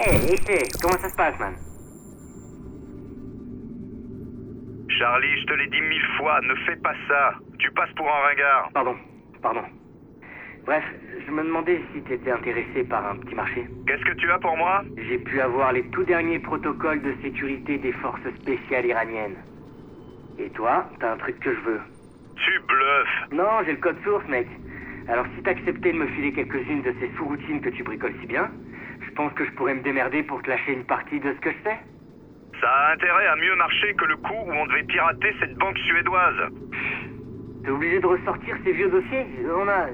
Hey, comment ça se passe, man? Charlie, je te l'ai dit 1000 fois, ne fais pas ça. Tu passes pour un ringard. Pardon. Bref, je me demandais si t'étais intéressé par un petit marché. Qu'est-ce que tu as pour moi? J'ai pu avoir les tout derniers protocoles de sécurité des forces spéciales iraniennes. Et toi, t'as un truc que je veux. Tu bluffes. Non, j'ai le code source, mec. Alors si t'acceptais de me filer quelques-unes de ces sous-routines que tu bricoles si bien, je pense que je pourrais me démerder pour te lâcher une partie de ce que je sais. Ça a intérêt à mieux marcher que le coup où on devait pirater cette banque suédoise. T'es obligé de ressortir ces vieux dossiers? On a...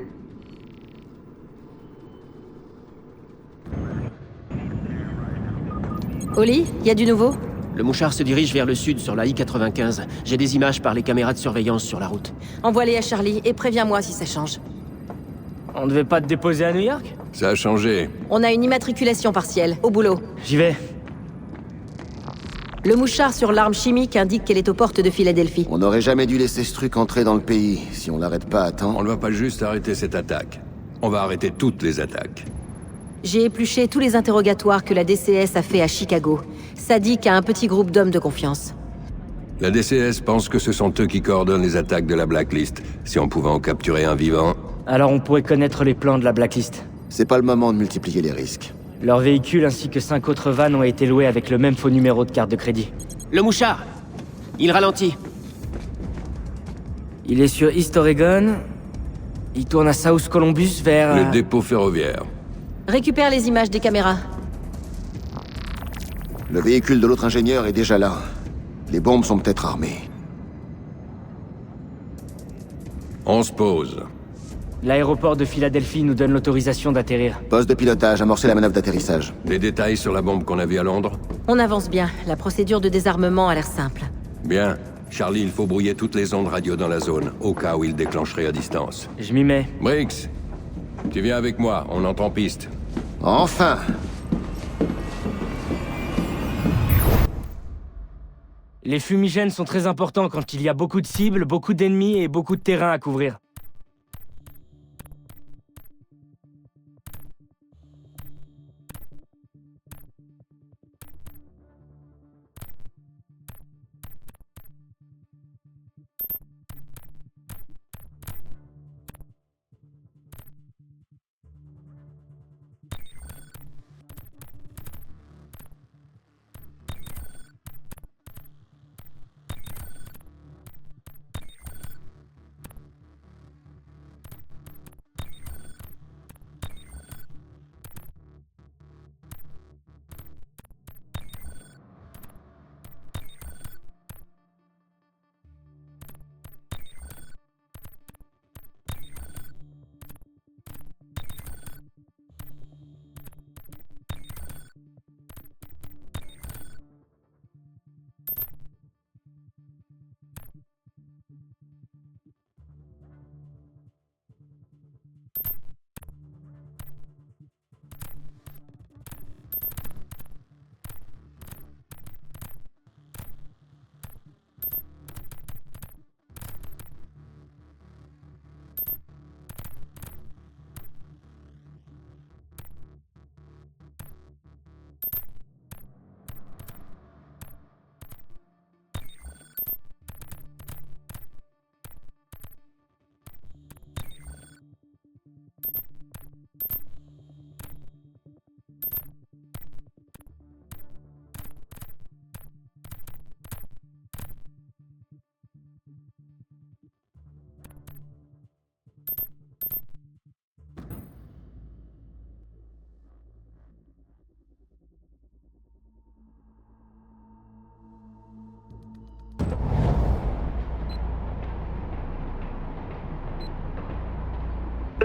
Oli, y a du nouveau? Le mouchard se dirige vers le sud sur la I-95. J'ai des images par les caméras de surveillance sur la route. Envoie-les à Charlie et préviens-moi si ça change. On devait pas te déposer à New York? Ça a changé. On a une immatriculation partielle, au boulot. J'y vais. Le mouchard sur l'arme chimique indique qu'elle est aux portes de Philadelphie. On n'aurait jamais dû laisser ce truc entrer dans le pays. Si on l'arrête pas à temps... On ne va pas juste arrêter cette attaque. On va arrêter toutes les attaques. J'ai épluché tous les interrogatoires que la DCS a fait à Chicago. Sadiq a un petit groupe d'hommes de confiance. La DCS pense que ce sont eux qui coordonnent les attaques de la Blacklist. Si on pouvait en capturer un vivant... Alors on pourrait connaître les plans de la Blacklist. C'est pas le moment de multiplier les risques. Leur véhicule ainsi que 5 autres vannes ont été loués avec le même faux numéro de carte de crédit. Le mouchard! Il ralentit. Il est sur East Oregon. Il tourne à South Columbus vers... Le dépôt ferroviaire. Récupère les images des caméras. Le véhicule de l'autre ingénieur est déjà là. Les bombes sont peut-être armées. On se pose. L'aéroport de Philadelphie nous donne l'autorisation d'atterrir. Poste de pilotage, amorcer la manœuvre d'atterrissage. Des détails sur la bombe qu'on a vue à Londres? On avance bien. La procédure de désarmement a l'air simple. Bien. Charlie, il faut brouiller toutes les ondes radio dans la zone, au cas où il déclencherait à distance. Je m'y mets. Briggs, tu viens avec moi, on entre en piste. Enfin! Les fumigènes sont très importants quand il y a beaucoup de cibles, beaucoup d'ennemis et beaucoup de terrain à couvrir.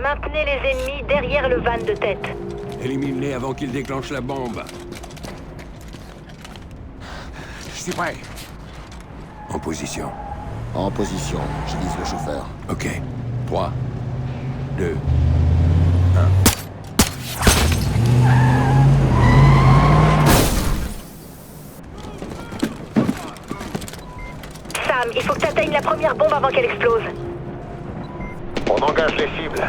Maintenez les ennemis derrière le van de tête. Élimine-les avant qu'ils déclenchent la bombe. Je suis prêt. En position. En position, je vise le chauffeur. Ok. 3, 2, Sam, il faut que tu atteignes la première bombe avant qu'elle explose. On engage les cibles.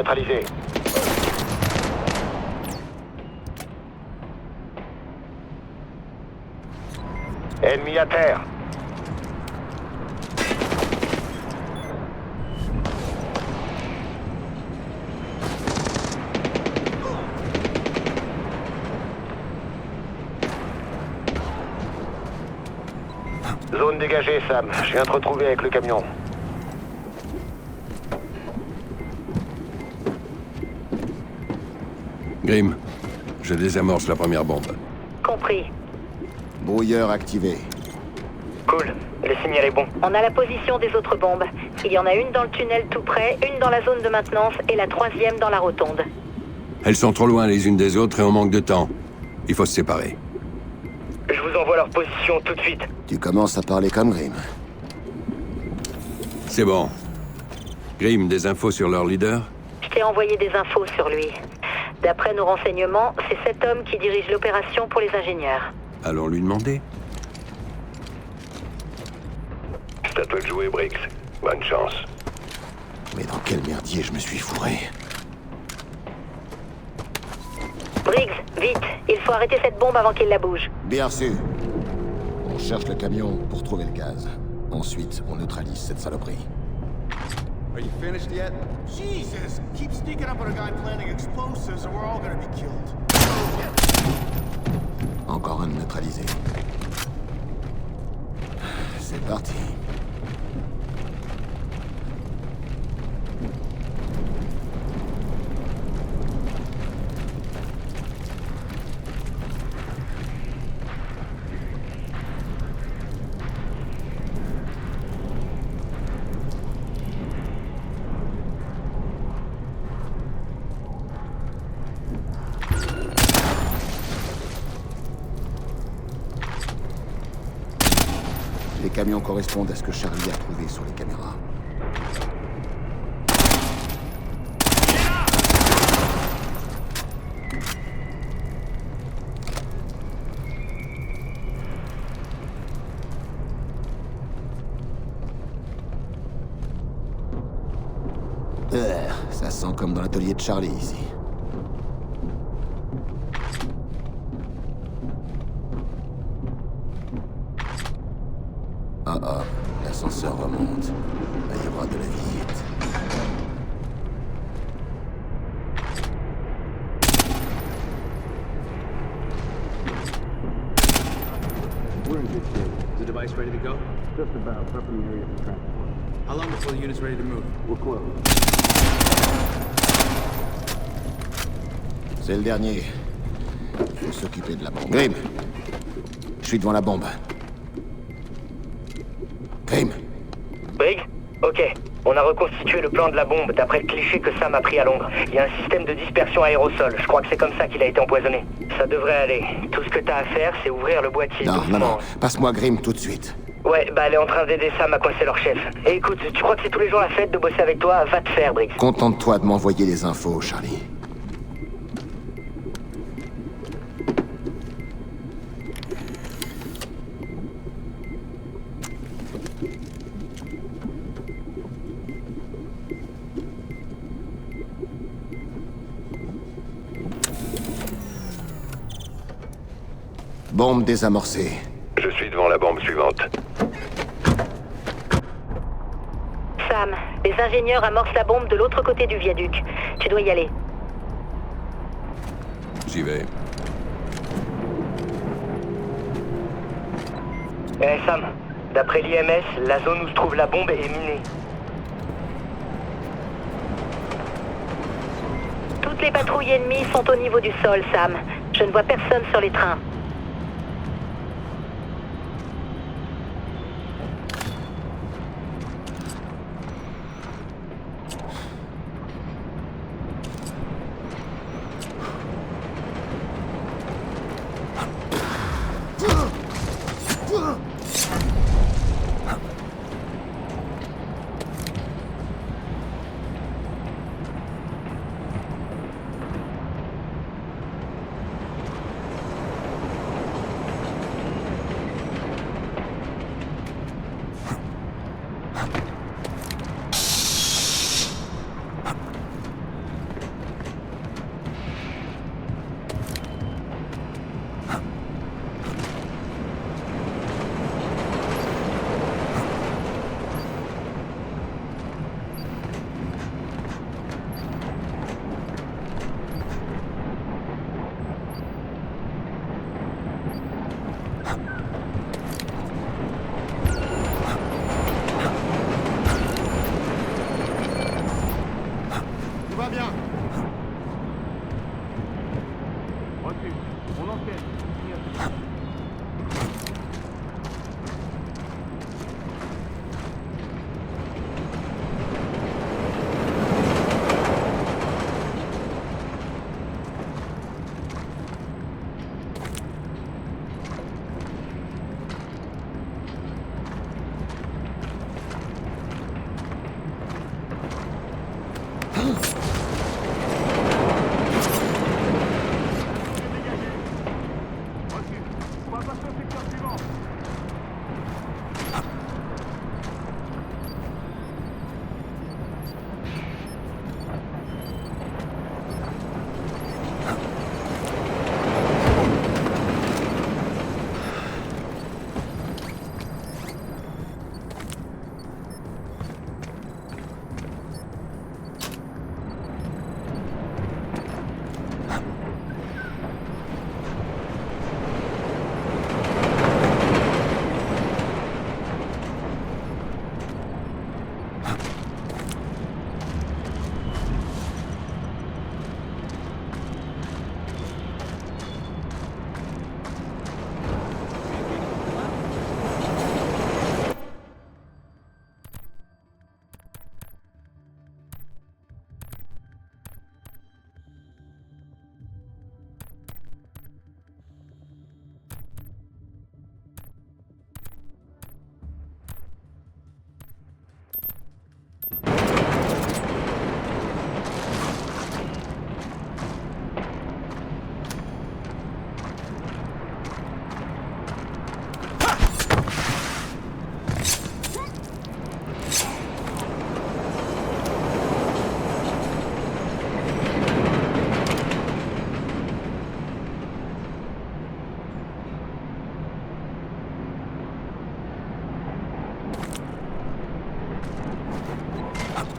neutralisé. Ennemi à terre. Zone dégagée, Sam. Je viens te retrouver avec le camion. Grim, je désamorce la première bombe. Compris. Brouilleur activé. Cool, le signal est bon. On a la position des autres bombes. Il y en a une dans le tunnel tout près, une dans la zone de maintenance et la troisième dans la rotonde. Elles sont trop loin les unes des autres et on manque de temps. Il faut se séparer. Je vous envoie leur position tout de suite. Tu commences à parler comme Grim. C'est bon. Grim, des infos sur leur leader? Je t'ai envoyé des infos sur lui. D'après nos renseignements, c'est cet homme qui dirige l'opération pour les ingénieurs. Allons lui demander. C'est à toi de jouer, Briggs. Bonne chance. Mais dans quel merdier je me suis fourré? Briggs, vite, il faut arrêter cette bombe avant qu'il la bouge. Bien reçu. On cherche le camion pour trouver le gaz. Ensuite, on neutralise cette saloperie. Are you finished yet? Jesus! Keep sneaking up on a guy planting explosives or we're all gonna be killed. Encore un de neutralisé. C'est parti. Les camions correspondent à ce que Charlie a trouvé sur les caméras. Ça sent comme dans l'atelier de Charlie ici. Ah, l'ascenseur remonte. Là, il y aura de la visite. We're in good shape. Is the device ready to go? Just about. Prepping the area for transport. How long before the unit's ready to move? We're close. C'est le dernier. Il faut s'occuper de la bombe. Grim! Je suis devant la bombe. Grim! Briggs? Ok. On a reconstitué le plan de la bombe d'après le cliché que Sam a pris à Londres. Il y a un système de dispersion aérosol. Je crois que c'est comme ça qu'il a été empoisonné. Ça devrait aller. Tout ce que t'as à faire, c'est ouvrir le boîtier. Non. Passe-moi Grim tout de suite. Ouais, bah elle est en train d'aider Sam à coincer leur chef. Et écoute, tu crois que c'est tous les jours la fête de bosser avec toi? Va te faire, Briggs. Contente-toi de m'envoyer les infos, Charlie. Bombe désamorcée. Je suis devant la bombe suivante. Sam, les ingénieurs amorcent la bombe de l'autre côté du viaduc. Tu dois y aller. J'y vais. Eh Sam, d'après l'IMS, la zone où se trouve la bombe est minée. Toutes les patrouilles ennemies sont au niveau du sol, Sam. Je ne vois personne sur les trains.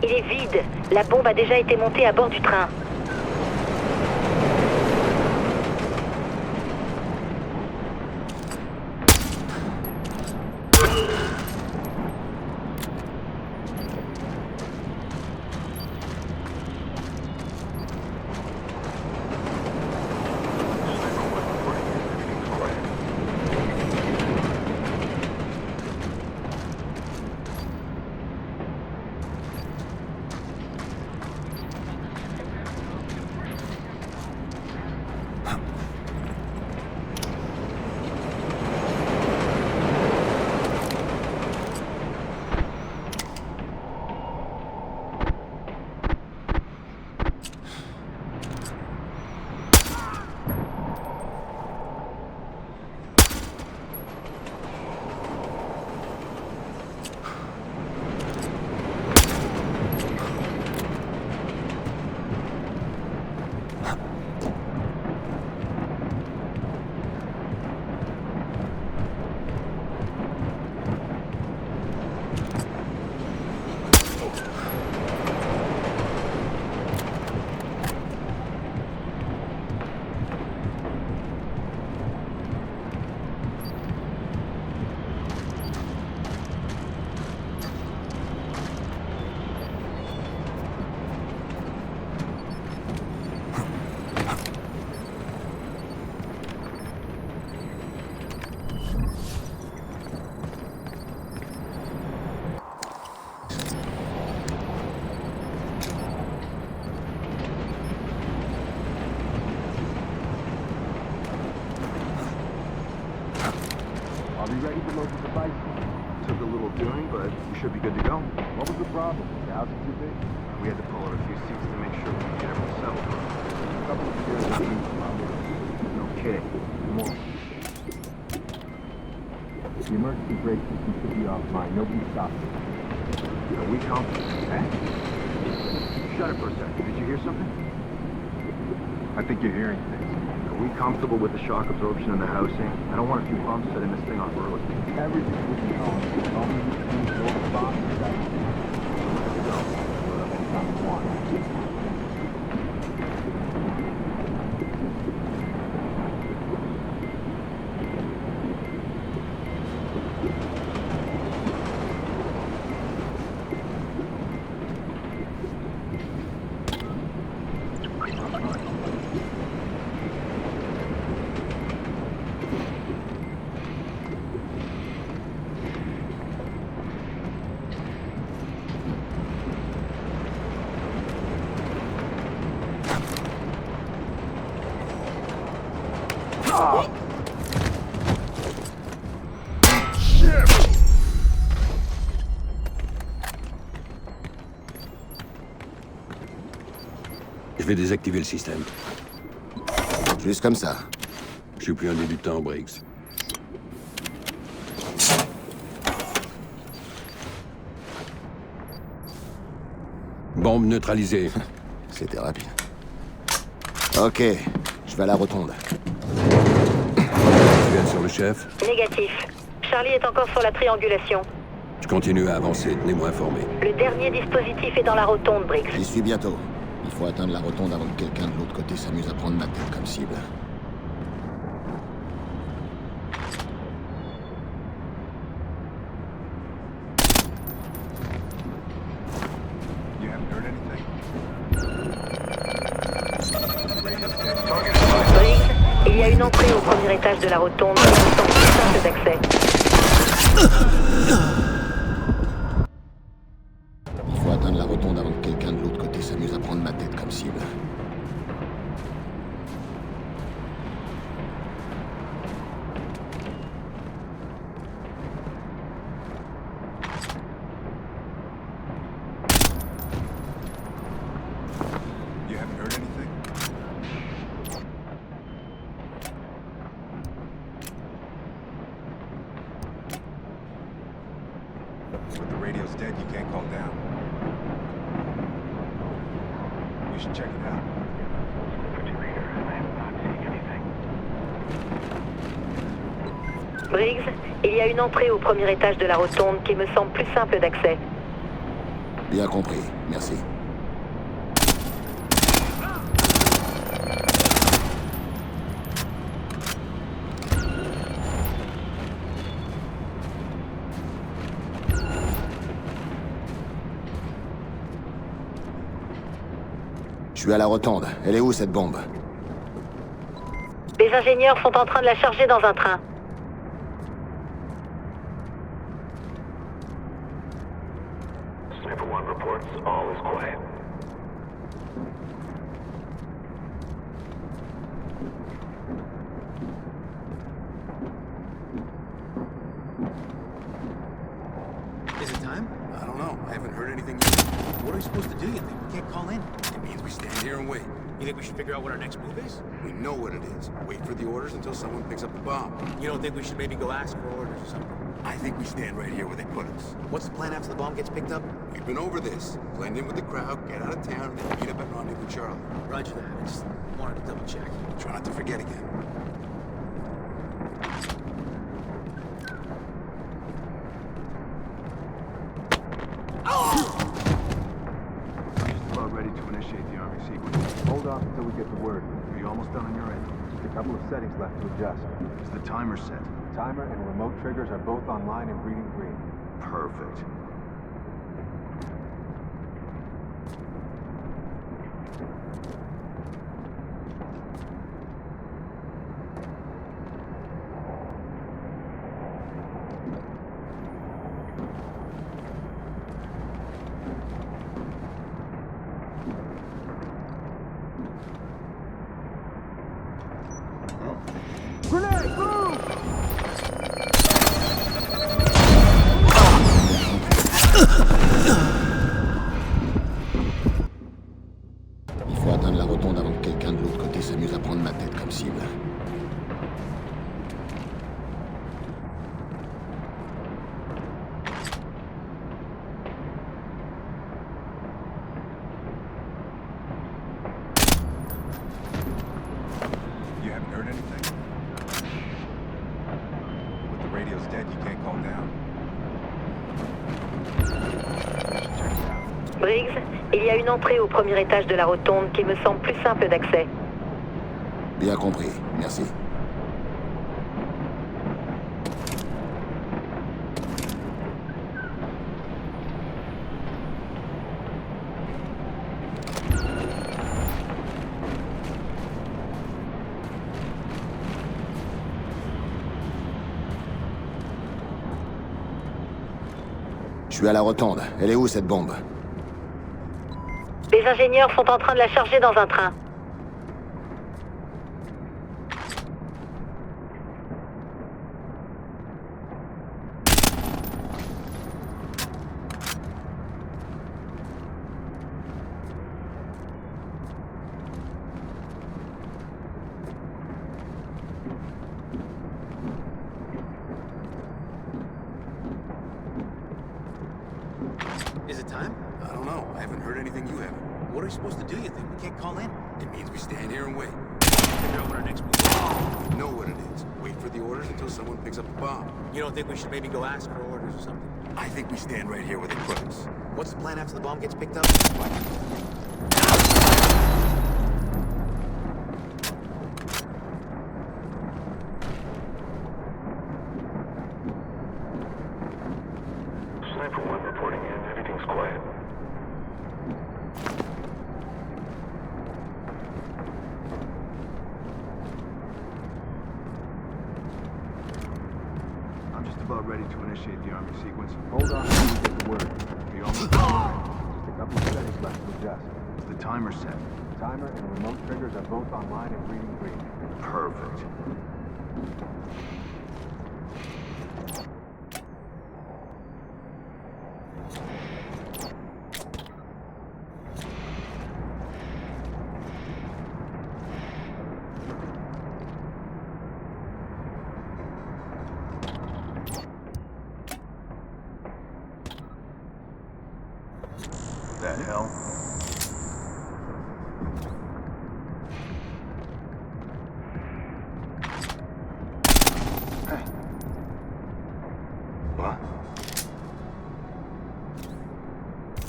Il est vide. La bombe a déjà été montée à bord du train. Are we ready to load the device? Took a little doing, but we should be good to go. What was the problem? The house is too big? We had to pull out a few seats to make sure we could get everything settled. A couple of chairs are being probably. No kidding. More. The emergency brake system should be offline. Nobody stopped it. Are we comfortable? Eh? Shut it for a second. Did you hear something? I think you're hearing things. Are we comfortable with the shock absorption in the housing? I don't want a few bumps setting this thing off early. Everything will be on. All we need to do is load the box and go. Load up anytime we want. Je vais désactiver le système. Juste comme ça. Je suis plus un débutant, Briggs. Bombe neutralisée. C'était rapide. Ok, je vais à la rotonde. Tu viens sur le chef. Négatif. Charlie est encore sur la triangulation. Je continue à avancer, tenez-moi informé. Le dernier dispositif est dans la rotonde, Briggs. J'y suis bientôt. Il faut atteindre la rotonde avant que quelqu'un de l'autre côté s'amuse à prendre ma tête comme cible. You haven't heard anything? Briggs, il y a une entrée au premier étage de la rotonde qui nous semble plus simple d'accès. Il faut atteindre la rotonde avant que quelqu'un de l'autre côté s'amuse à prendre ma tête comme cible. You haven't heard anything? But the radio's dead, you can't call down. We should check it out. Briggs, il y a une entrée au premier étage de la rotonde qui me semble plus simple d'accès. Bien compris, merci. Je suis à la rotonde. Elle est où cette bombe? Les ingénieurs sont en train de la charger dans un train. Sniper 1 reports all is quiet. Is it time? I don't know. I haven't heard anything yet. What are we supposed to do, you think? We can't call in. It means we stand here and wait. You think we should figure out what our next move is? We know what it is. Wait for the orders until someone picks up the bomb. You don't think we should maybe go ask for orders or something? I think we stand right here where they put us. What's the plan after the bomb gets picked up? We've been over this. Blend in with the crowd, get out of town, and then meet up at Rendezvous Charlie. Roger that. I just wanted to double check. Try not to forget again. Just about ready to initiate the arming sequence. Hold off until we get the word. Are you almost done on your end? Just a couple of settings left to adjust. Is the timer set? Timer and remote triggers are both online and reading green. Perfect. Il faut atteindre la rotonde avant que quelqu'un de l'autre côté s'amuse à prendre ma tête comme cible. You haven't heard anything? But the radio's dead, you can't call down. Check it out. Briggs, il y a une entrée au premier étage de la rotonde qui me semble plus simple d'accès. Bien compris, merci. Je suis à la rotonde. Elle est où cette bombe? Les ingénieurs sont en train de la charger dans un train. anything you have. What are we supposed to do, you think? We can't call in. It means we stand here and wait. Figure out what our next move is. We know what it is. Wait for the orders until someone picks up the bomb. You don't think we should maybe go ask for orders or something? I think we stand right here where they put us. What's the plan after the bomb gets picked up? Sniper 1 reporting in. Everything's quiet. I'm just about ready to initiate the army sequence. Hold on until we get the word. We almost got it. Just a couple of seconds left to adjust. Is the timer set? The timer and remote triggers are both online and reading green. Perfect. The hell? Hey. What?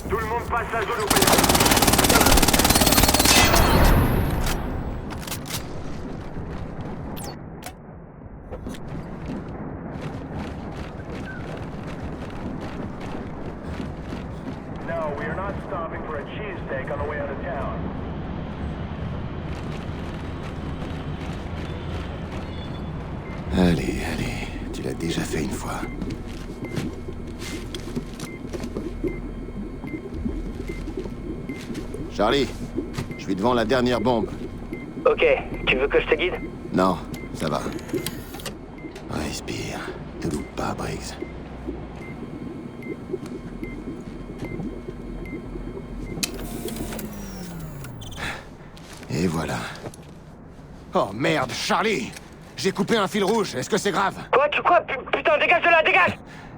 Tout le monde passe la zone opérative. No, we are not stopping for a cheesesteak on the way out of town. Allez, allez, tu l'as déjà fait une fois. Charlie, je suis devant la dernière bombe. Ok, tu veux que je te guide? Non, ça va. Respire, te loupe pas, Briggs. Et voilà. Oh merde, Charlie! J'ai coupé un fil rouge, est-ce que c'est grave? Quoi? Putain, dégage de là, dégage!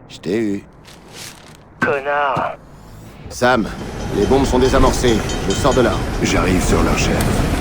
Je t'ai eu. Connard. Sam, les bombes sont désamorcées. Je sors de là. J'arrive sur leur chef.